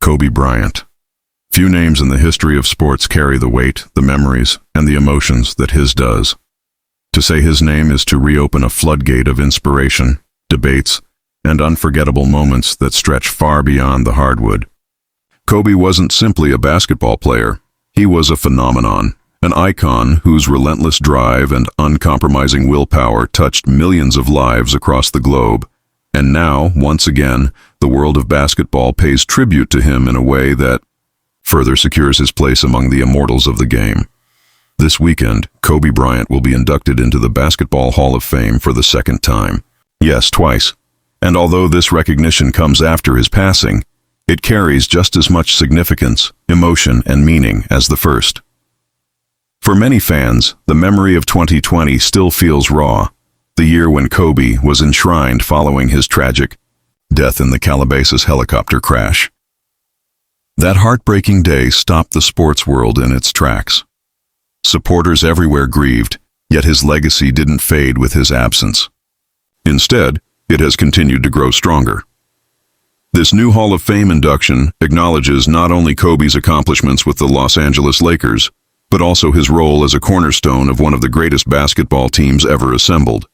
Kobe Bryant. Few names in the history of sports carry the weight, the memories, and the emotions that his does. To say his name is to reopen a floodgate of inspiration, debates, and unforgettable moments that stretch far beyond the hardwood. Kobe wasn't simply a basketball player. He was a phenomenon, an icon whose relentless drive and uncompromising willpower touched millions of lives across the globe. And now, once again, the world of basketball pays tribute to him in a way that further secures his place among the immortals of the game. This weekend, Kobe Bryant will be inducted into the Basketball Hall of Fame for the second time. Yes, twice. And although this recognition comes after his passing, it carries just as much significance, emotion, and meaning as the first. For many fans, the memory of 2020 still feels raw, the year when Kobe was enshrined following his tragic death in the Calabasas helicopter crash. That heartbreaking day stopped the sports world in its tracks. Supporters everywhere grieved, yet his legacy didn't fade with his absence. Instead, it has continued to grow stronger. This new Hall of Fame induction acknowledges not only Kobe's accomplishments with the Los Angeles Lakers, but also his role as a cornerstone of one of the greatest basketball teams ever assembled,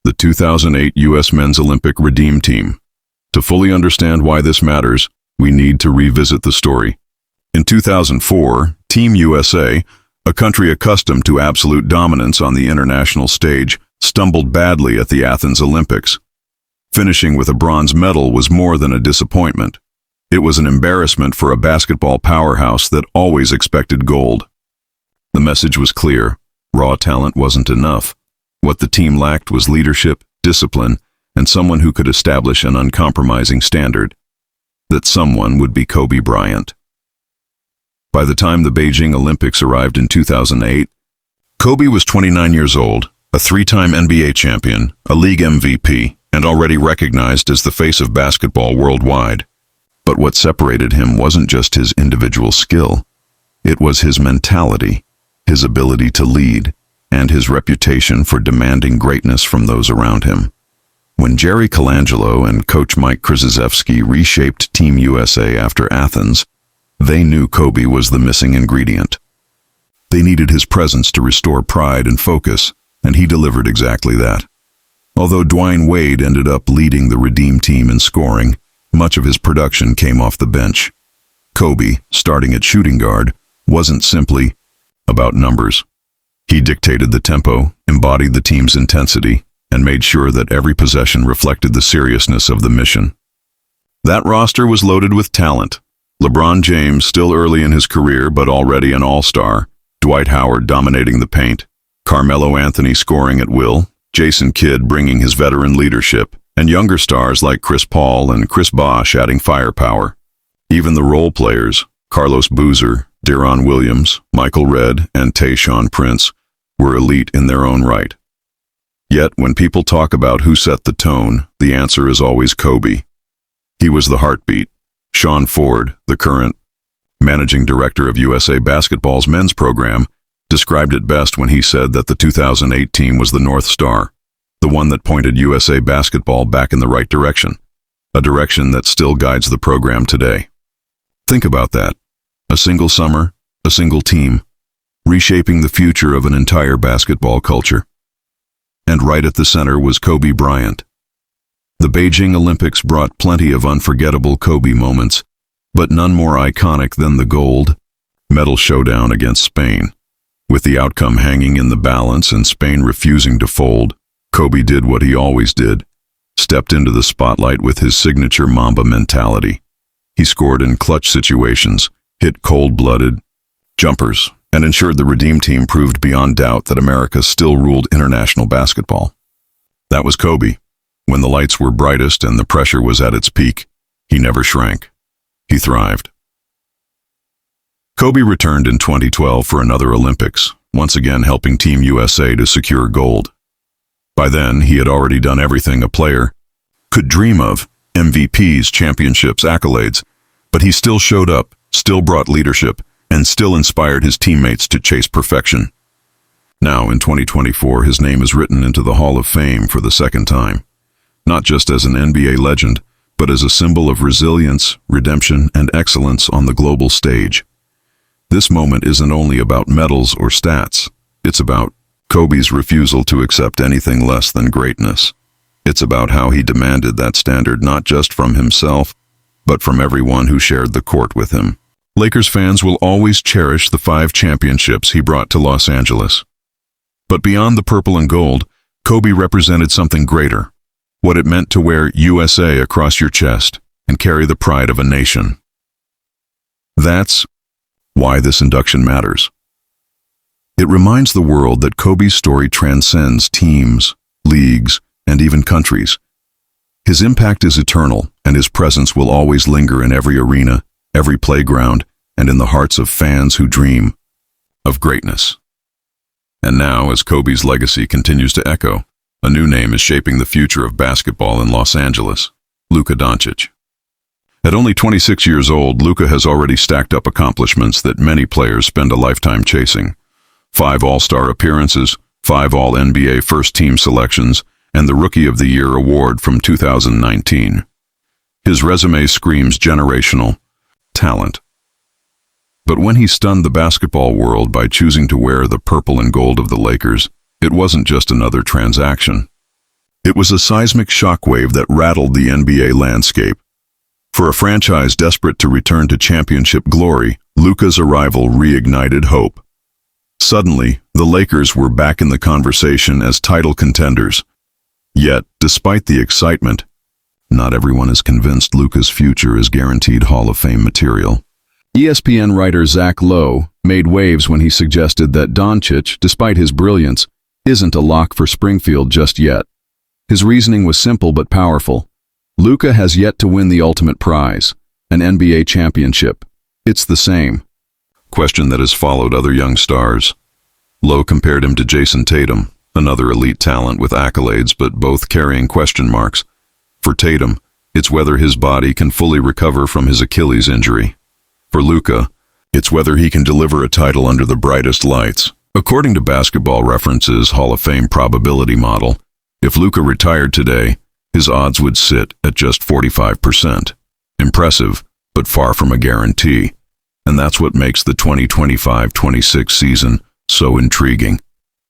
the 2008 U.S. Men's Olympic Redeem Team. To fully understand why this matters, we need to revisit the story. In 2004, Team USA, a country accustomed to absolute dominance on the international stage, stumbled badly at the Athens Olympics. Finishing with a bronze medal was more than a disappointment. It was an embarrassment for a basketball powerhouse that always expected gold. The message was clear: raw talent wasn't enough. What the team lacked was leadership, discipline, and someone who could establish an uncompromising standard. That someone would be Kobe Bryant. By the time the Beijing Olympics arrived in 2008, Kobe was 29 years old, a three-time NBA champion, a league MVP, and already recognized as the face of basketball worldwide. But what separated him wasn't just his individual skill. It was his mentality, his ability to lead, and his reputation for demanding greatness from those around him. When Jerry Colangelo and coach Mike Krzyzewski reshaped Team USA after Athens, they knew Kobe was the missing ingredient. They needed his presence to restore pride and focus, and he delivered exactly that. Although Dwyane Wade ended up leading the Redeem Team in scoring, much of his production came off the bench. Kobe, starting at shooting guard, wasn't simply about numbers. He dictated the tempo, embodied the team's intensity, and made sure that every possession reflected the seriousness of the mission. That roster was loaded with talent. LeBron James, still early in his career but already an all-star, Dwight Howard dominating the paint, Carmelo Anthony scoring at will, Jason Kidd bringing his veteran leadership, and younger stars like Chris Paul and Chris Bosh adding firepower. Even the role players, Carlos Boozer, Deron Williams, Michael Redd, and Tayshaun Prince, were elite in their own right. Yet, when people talk about who set the tone, the answer is always Kobe. He was the heartbeat. Sean Ford, the current managing director of USA Basketball's men's program, described it best when he said that the 2008 team was the North Star, the one that pointed USA Basketball back in the right direction, a direction that still guides the program today. Think about that. A single summer, a single team, reshaping the future of an entire basketball culture. And right at the center was Kobe Bryant. The Beijing Olympics brought plenty of unforgettable Kobe moments, but none more iconic than the gold medal showdown against Spain. With the outcome hanging in the balance and Spain refusing to fold, Kobe did what he always did, stepped into the spotlight with his signature Mamba mentality. He scored in clutch situations, hit cold-blooded jumpers, and ensured the Redeem Team proved beyond doubt that America still ruled international basketball. That was Kobe. When the lights were brightest and the pressure was at its peak, he never shrank. He thrived. Kobe returned in 2012 for another Olympics, once again helping Team USA to secure gold. By then, he had already done everything a player could dream of: MVPs, championships, accolades. But he still showed up, still brought leadership, and still inspired his teammates to chase perfection. Now, in 2024, his name is written into the Hall of Fame for the second time. Not just as an NBA legend, but as a symbol of resilience, redemption, and excellence on the global stage. This moment isn't only about medals or stats. It's about Kobe's refusal to accept anything less than greatness. It's about how he demanded that standard not just from himself, but from everyone who shared the court with him. Lakers fans will always cherish the 5 championships he brought to Los Angeles. But beyond the purple and gold, Kobe represented something greater, what it meant to wear USA across your chest and carry the pride of a nation. That's why this induction matters. It reminds the world that Kobe's story transcends teams, leagues, and even countries. His impact is eternal, and his presence will always linger in every arena, every playground, and in the hearts of fans who dream of greatness. And now, as Kobe's legacy continues to echo, a new name is shaping the future of basketball in Los Angeles: Luka Doncic. At only 26 years old, Luka has already stacked up accomplishments that many players spend a lifetime chasing. 5 All-Star appearances, 5 All-NBA first-team selections, and the Rookie of the Year award from 2019. His resume screams generational talent. But when he stunned the basketball world by choosing to wear the purple and gold of the Lakers, it wasn't just another transaction. It was a seismic shockwave that rattled the NBA landscape. For a franchise desperate to return to championship glory, Luka's arrival reignited hope. Suddenly, the Lakers were back in the conversation as title contenders. Yet, despite the excitement, not everyone is convinced Luka's future is guaranteed Hall of Fame material. ESPN writer Zach Lowe made waves when he suggested that Doncic, despite his brilliance, isn't a lock for Springfield just yet. His reasoning was simple but powerful. Luka has yet to win the ultimate prize, an NBA championship. It's the same question that has followed other young stars. Lowe compared him to Jason Tatum, another elite talent with accolades but both carrying question marks. For Tatum, it's whether his body can fully recover from his Achilles injury. For Luka, it's whether he can deliver a title under the brightest lights. According to Basketball Reference's Hall of Fame probability model, if Luka retired today, his odds would sit at just 45%. Impressive, but far from a guarantee. And that's what makes the 2025-26 season so intriguing.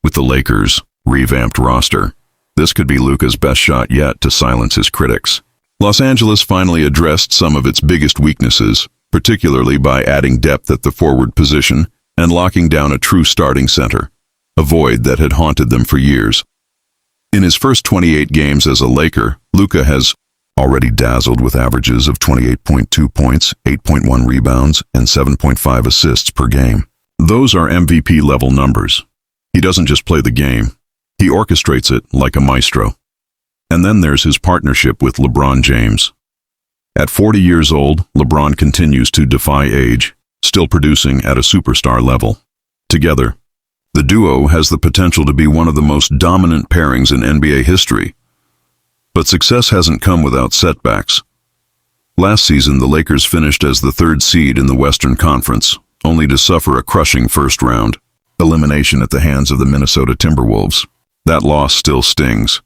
With the Lakers' revamped roster, this could be Luka's best shot yet to silence his critics. Los Angeles finally addressed some of its biggest weaknesses, particularly by adding depth at the forward position and locking down a true starting center, a void that had haunted them for years. In his first 28 games as a Laker, Luka has already dazzled with averages of 28.2 points, 8.1 rebounds, and 7.5 assists per game. Those are MVP-level numbers. He doesn't just play the game, he orchestrates it like a maestro. And then there's his partnership with LeBron James. At 40 years old, LeBron continues to defy age, still producing at a superstar level. Together, the duo has the potential to be one of the most dominant pairings in NBA history. But success hasn't come without setbacks. Last season, the Lakers finished as the 3rd seed in the Western Conference, only to suffer a crushing first-round elimination at the hands of the Minnesota Timberwolves. That loss still stings.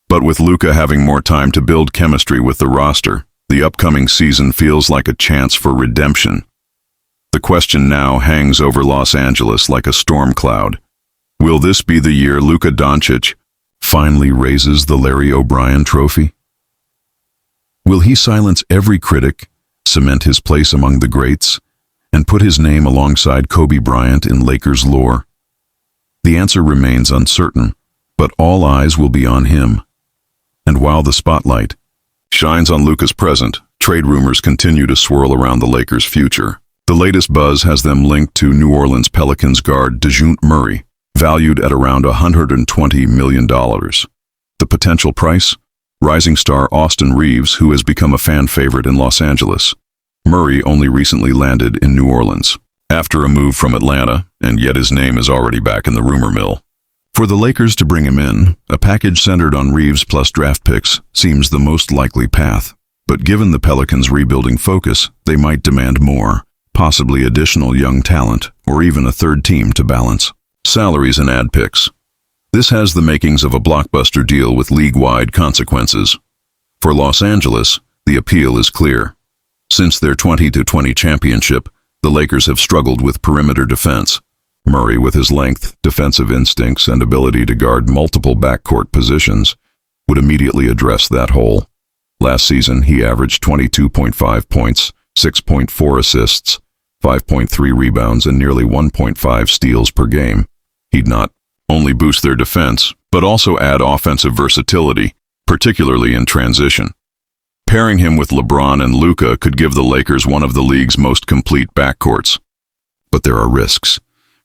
But with Luka having more time to build chemistry with the roster, the upcoming season feels like a chance for redemption. The question now hangs over Los Angeles like a storm cloud. Will this be the year Luka Doncic finally raises the Larry O'Brien trophy? Will he silence every critic, cement his place among the greats, and put his name alongside Kobe Bryant in Lakers lore? The answer remains uncertain, but all eyes will be on him. And while the spotlight shines on Luka's present, trade rumors continue to swirl around the Lakers' future. The latest buzz has them linked to New Orleans Pelicans guard DeJounte Murray, valued at around $120 million. The potential price? Rising star Austin Reeves, who has become a fan favorite in Los Angeles. Murray only recently landed in New Orleans, after a move from Atlanta, and yet his name is already back in the rumor mill. For the Lakers to bring him in, a package centered on Reeves plus draft picks seems the most likely path. But given the Pelicans' rebuilding focus, they might demand more, possibly additional young talent, or even a third team to balance salaries and ad picks. This has the makings of a blockbuster deal with league-wide consequences. For Los Angeles, The appeal is clear. Since their 20-20 championship, the Lakers have struggled with perimeter defense. Murray, with his length, defensive instincts, and ability to guard multiple backcourt positions, would immediately address that hole. Last season, he averaged 22.5 points, 6.4 assists, 5.3 rebounds, and nearly 1.5 steals per game. He'd not only boost their defense, but also add offensive versatility, particularly in transition. Pairing him with LeBron and Luka could give the Lakers one of the league's most complete backcourts. But there are risks.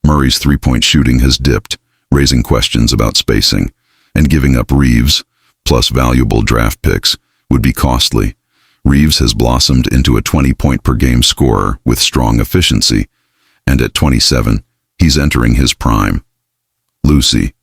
Murray's three-point shooting has dipped, raising questions about spacing, and giving up Reeves, plus valuable draft picks, would be costly. Reeves has blossomed into a 20-point-per-game scorer with strong efficiency, and at 27, he's entering his prime. Lucy,